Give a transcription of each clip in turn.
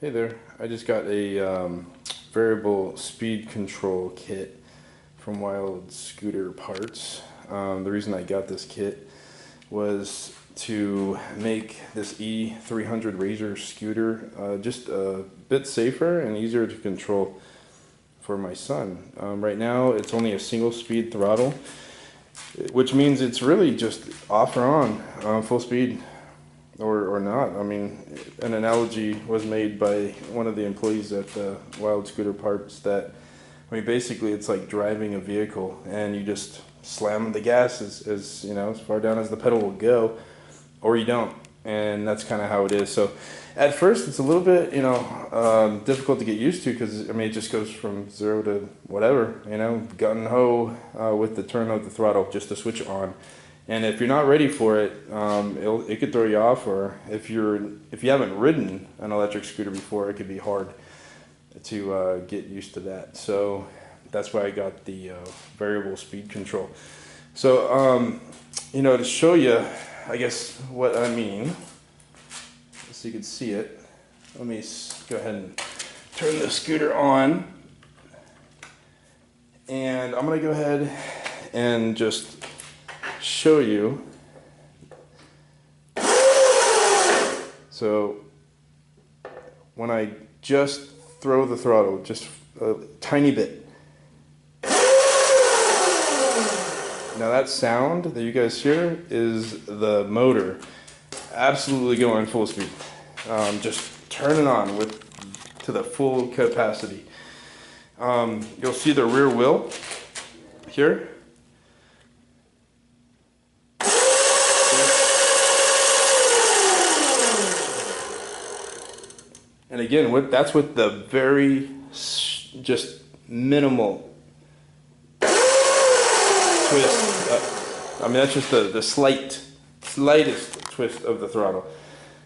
Hey there, I just got a variable speed control kit from Wild Scooter Parts. The reason I got this kit was to make this E300 Razor scooter just a bit safer and easier to control for my son. Right now it's only a single speed throttle, which means it's really just off or on, full speed. Or not. I mean, an analogy was made by one of the employees at Wild Scooter Parts that, I mean, basically it's like driving a vehicle and you just slam the gas as you know, as far down as the pedal will go, or you don't. And that's kind of how it is. So at first it's a little bit, difficult to get used to because, I mean, it just goes from 0 to whatever, gun-ho with the turn of the throttle just to switch on. And if you're not ready for it, it could throw you off. Or if you haven't ridden an electric scooter before, it could be hard to get used to that. So that's why I got the variable speed control. So to show you, I guess what I mean, so you can see it. Let me go ahead and turn the scooter on, and I'm gonna go ahead and just show you. So when I just throw the throttle just a tiny bit, now that sound that you guys hear is the motor absolutely going full speed, just turning on to the full capacity. You'll see the rear wheel here. And again, that's with the very just minimal twist. I mean, that's just the slightest twist of the throttle.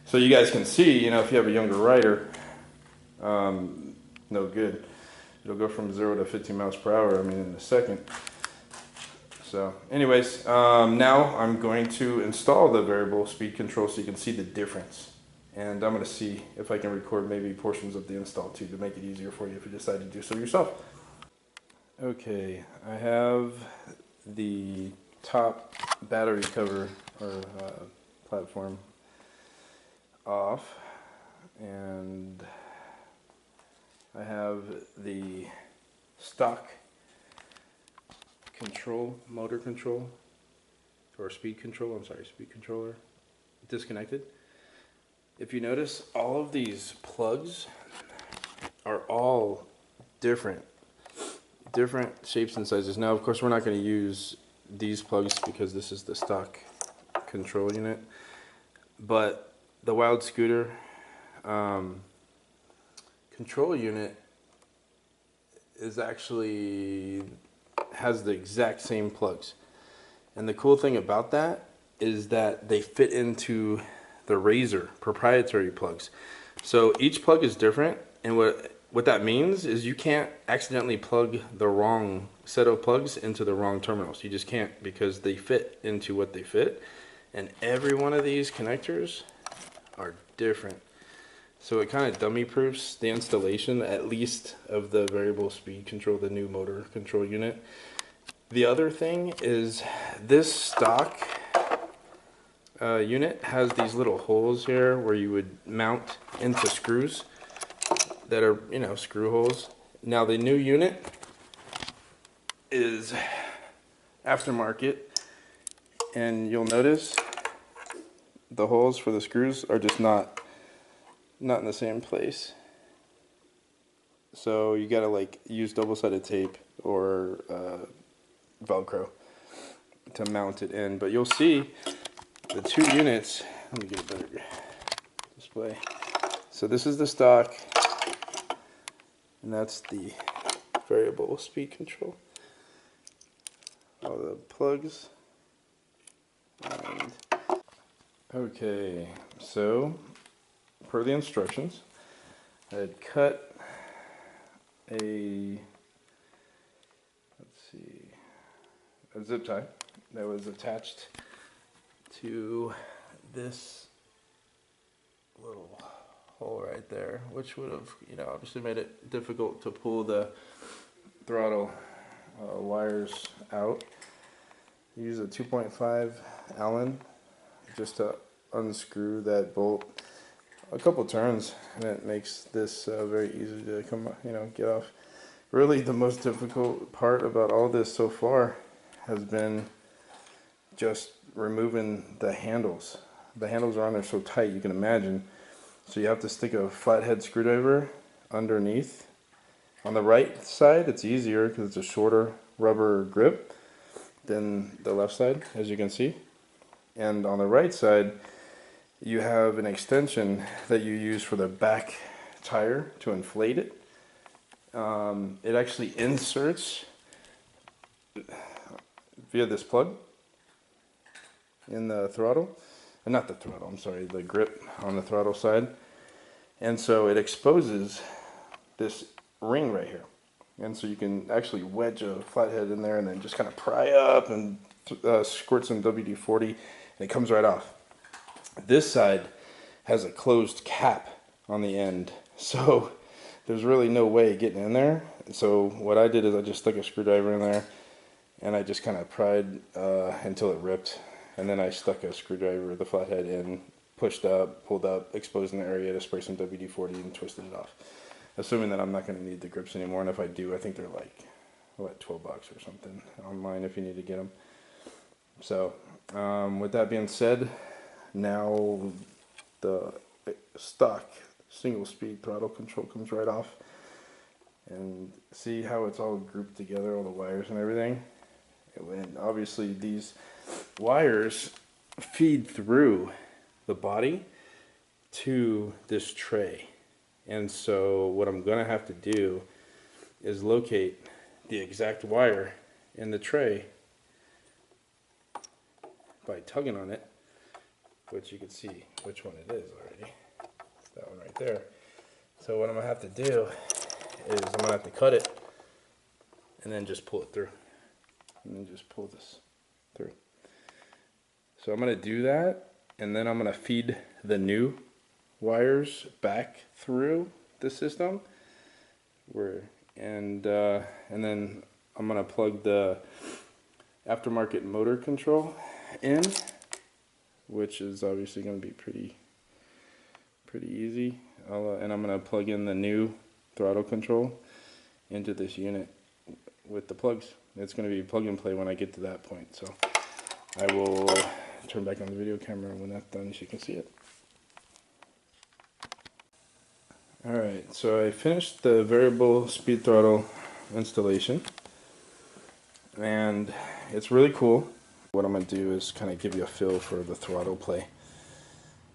So you guys can see, if you have a younger rider, no good. It'll go from 0 to 15 miles per hour, I mean, in a second. So anyways, now I'm going to install the variable speed control so you can see the difference. And I'm going to see if I can record maybe portions of the install too to make it easier for you if you decide to do so yourself. Okay, I have the top battery cover or platform off, and I have the stock motor control, or speed controller disconnected. If you notice, all of these plugs are all different shapes and sizes. Now, of course, we're not going to use these plugs because this is the stock control unit, but the Wild Scooter control unit has the exact same plugs. And the cool thing about that is that they fit into the Razor proprietary plugs. So each plug is different, and what that means is you can't accidentally plug the wrong set of plugs into the wrong terminals. You just can't, because they fit into what they fit, and every one of these connectors are different. So it kind of dummy proofs the installation, at least of the variable speed control, the new motor control unit. The other thing is this stock unit has these little holes here where you would mount into screws that are, screw holes. Now the new unit is aftermarket, and you'll notice the holes for the screws are just not in the same place. So you gotta use double-sided tape or Velcro to mount it in. But you'll see the two units. Let me get a better display. So this is the stock, and that's the variable speed control. All the plugs. And okay, so per the instructions, I had cut a zip tie that was attached to this little hole right there, which would have, you know, obviously made it difficult to pull the throttle wires out. Use a 2.5 Allen just to unscrew that bolt a couple turns, and it makes this very easy to get off. Really, the most difficult part about all this so far has been just removing the handles. The handles are on there so tight, you can imagine. So you have to stick a flathead screwdriver underneath. On the right side, it's easier because it's a shorter rubber grip than the left side, as you can see. And on the right side, you have an extension that you use for the back tire to inflate it. It actually inserts via this plug in the throttle, and not the throttle, I'm sorry, the grip on the throttle side. And so it exposes this ring right here. And so you can actually wedge a flathead in there and then just kind of pry up and squirt some WD-40, and it comes right off. This side has a closed cap on the end, so there's really no way getting in there. So what I did is I just stuck a screwdriver in there, and I just kind of pried until it ripped, and then I stuck a screwdriver, the flathead in, pushed up, pulled up, exposed in the area to spray some WD-40 and twisted it off. Assuming that I'm not going to need the grips anymore, and if I do, I think they're like, what, 12 bucks or something online if you need to get them. So, with that being said, now the stock single speed throttle control comes right off. And see how it's all grouped together, all the wires and everything? And obviously these wires feed through the body to this tray. And so what I'm going to have to do is locate the exact wire in the tray by tugging on it, which you can see which one it is already. It's that one right there. So what I'm going to have to do is I'm going to have to cut it and then just pull it through. And then just pull this through. So I'm going to do that, and then I'm going to feed the new wires back through the system, and then I'm gonna plug the aftermarket motor control in, which is obviously going to be pretty easy. And I'm gonna plug in the new throttle control into this unit with the plugs. It's going to be plug and play when I get to that point. So I will turn back on the video camera when that's done so you can see it. Alright, so I finished the variable speed throttle installation, and it's really cool. What I'm going to do is kind of give you a feel for the throttle play.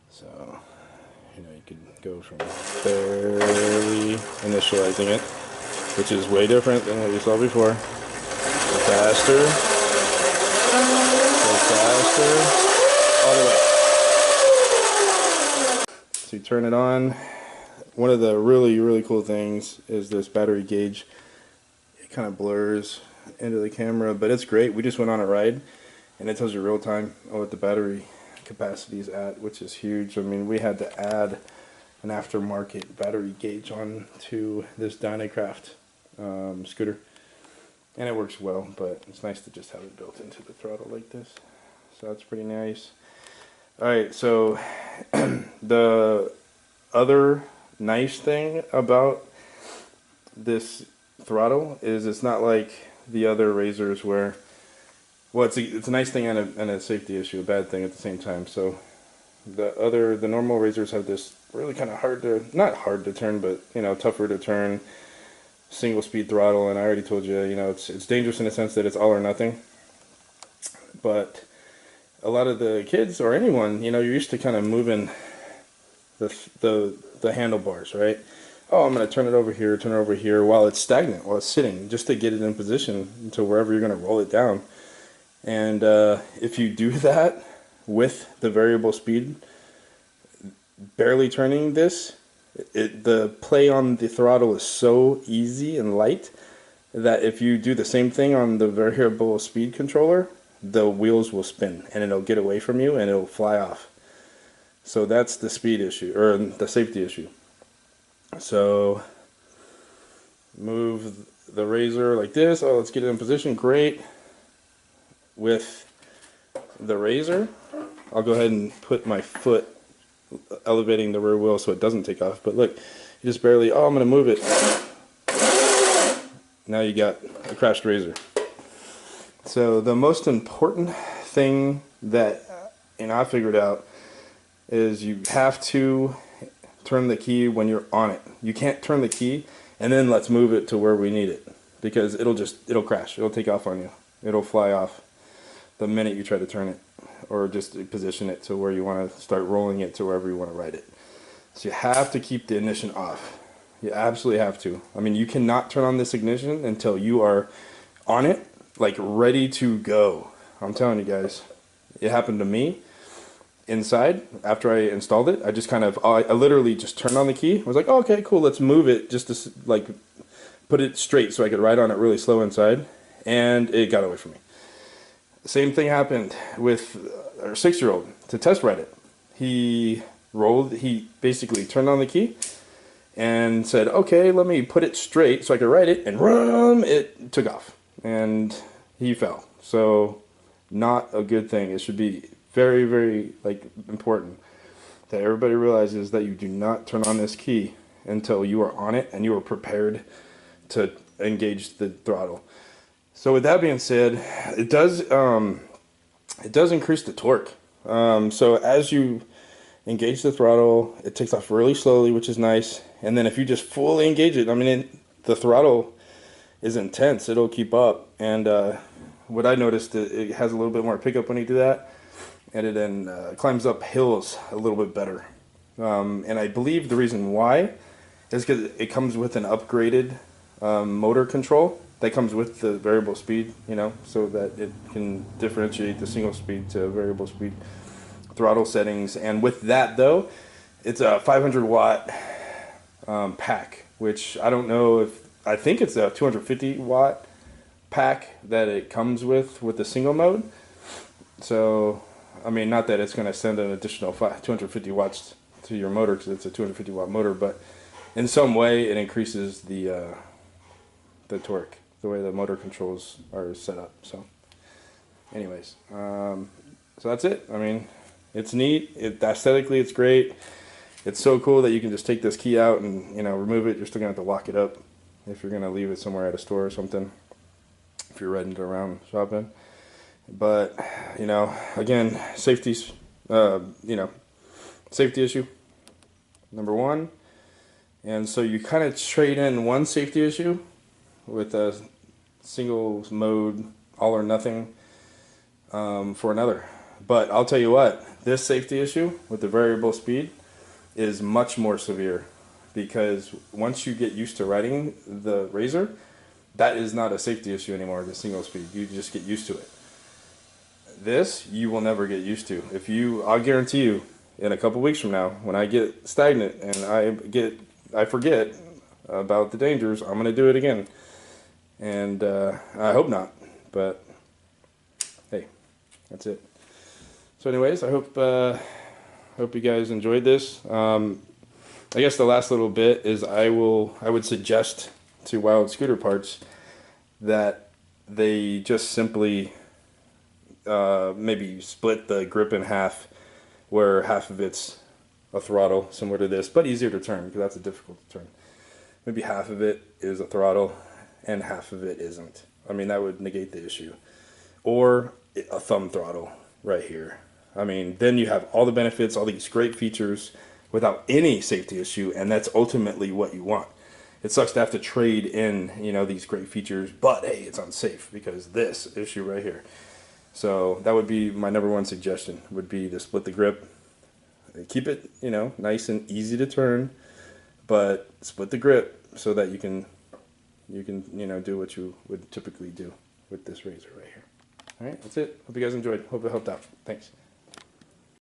So, you could go from barely initializing it, which is way different than what you saw before. Go faster, all the way. So you turn it on. One of the really cool things is this battery gauge. It kind of blurs into the camera, but it's great. We just went on a ride, and it tells you real time what the battery capacity is at, which is huge. I mean, we had to add an aftermarket battery gauge on to this Dynacraft scooter, and it works well, but it's nice to just have it built into the throttle like this. So that's pretty nice. Alright, so the other nice thing about this throttle is it's not like the other Razors where, well, it's a nice thing and a safety issue, a bad thing at the same time. So the normal Razors have this really kind of not hard to turn, but tougher to turn single speed throttle, and I already told you, it's dangerous in the sense that it's all or nothing. But a lot of the kids or anyone, you're used to kind of moving the handlebars, right? Oh, I'm going to turn it over here while it's stagnant, while it's sitting, just to get it in position to wherever you're going to roll it down. And if you do that with the variable speed, barely turning this, the play on the throttle is so easy and light that if you do the same thing on the variable speed controller, the wheels will spin and it'll get away from you and it'll fly off. So that's the speed issue, or the safety issue. So move the razor like this. Oh, let's get it in position. Great. With the razor, I'll go ahead and put my foot elevating the rear wheel so it doesn't take off. But look, you just barely, oh, I'm going to move it. Now you got a crashed razor. So the most important thing that I figured out is you have to turn the key when you're on it. You can't turn the key and then let's move it to where we need it, because it'll crash. It'll take off on you. It'll fly off the minute you try to turn it, or just position it to where you want to start rolling it to wherever you want to ride it. So you have to keep the ignition off. You absolutely have to. I mean, you cannot turn on this ignition until you are on it, like ready to go. I'm telling you guys, it happened to me inside after I installed it. I just kind of, I literally just turned on the key. I was like, oh, okay, cool, let's move it just to like put it straight so I could ride on it really slow inside, and it got away from me. The same thing happened with our 6-year-old to test ride it. He basically turned on the key and said, okay, let me put it straight so I could ride it, and it took off and he fell. So not a good thing. It should be very, very important that everybody realizes that you do not turn on this key until you are on it and you are prepared to engage the throttle. So with that being said, it does increase the torque. So as you engage the throttle, it takes off really slowly, which is nice. And then if you just fully engage it, I mean, the throttle is intense. It'll keep up. And what I noticed, it has a little bit more pickup when you do that, and it then climbs up hills a little bit better. And I believe the reason why is because it comes with an upgraded motor control that comes with the variable speed, you know, so that it can differentiate the single speed to variable speed throttle settings. And with that, though, it's a 500 watt pack, which I don't know if, I think it's a 250 watt pack that it comes with the single mode. So I mean, not that it's going to send an additional 250 watts to your motor, because it's a 250 watt motor, but in some way it increases the torque, the way the motor controls are set up. So anyways, so that's it. I mean, it's neat. Aesthetically, it's great. It's so cool that you can just take this key out and, you know, remove it. You're still going to have to lock it up if you're going to leave it somewhere at a store or something, if you're riding it around shopping. But, you know, again, safety's, safety issue, number one. And so you kind of trade in one safety issue with a single mode, all or nothing, for another. But I'll tell you what, this safety issue with the variable speed is much more severe, because once you get used to riding the Razor, that is not a safety issue anymore, the single speed. You just get used to it. This, you will never get used to. I'll guarantee you, in a couple weeks from now, when I get stagnant and I forget about the dangers, I'm going to do it again. And I hope not, but hey, that's it. So anyways, I hope you guys enjoyed this. I guess the last little bit is I would suggest to Wild Scooter Parts that they just simply maybe split the grip in half, where half of it's a throttle similar to this, but easier to turn, because that's a difficult to turn. Maybe half of it is a throttle and half of it isn't. I mean, that would negate the issue. Or a thumb throttle right here. I mean, then you have all the benefits, all these great features without any safety issue, and that's ultimately what you want. It sucks to have to trade in, you know, these great features, but hey, it's unsafe because this issue right here. So that would be my number one suggestion, would be to split the grip. Keep it, you know, nice and easy to turn, but split the grip so that you can, you know, do what you would typically do with this Razor right here. All right, that's it. Hope you guys enjoyed. Hope it helped out. Thanks.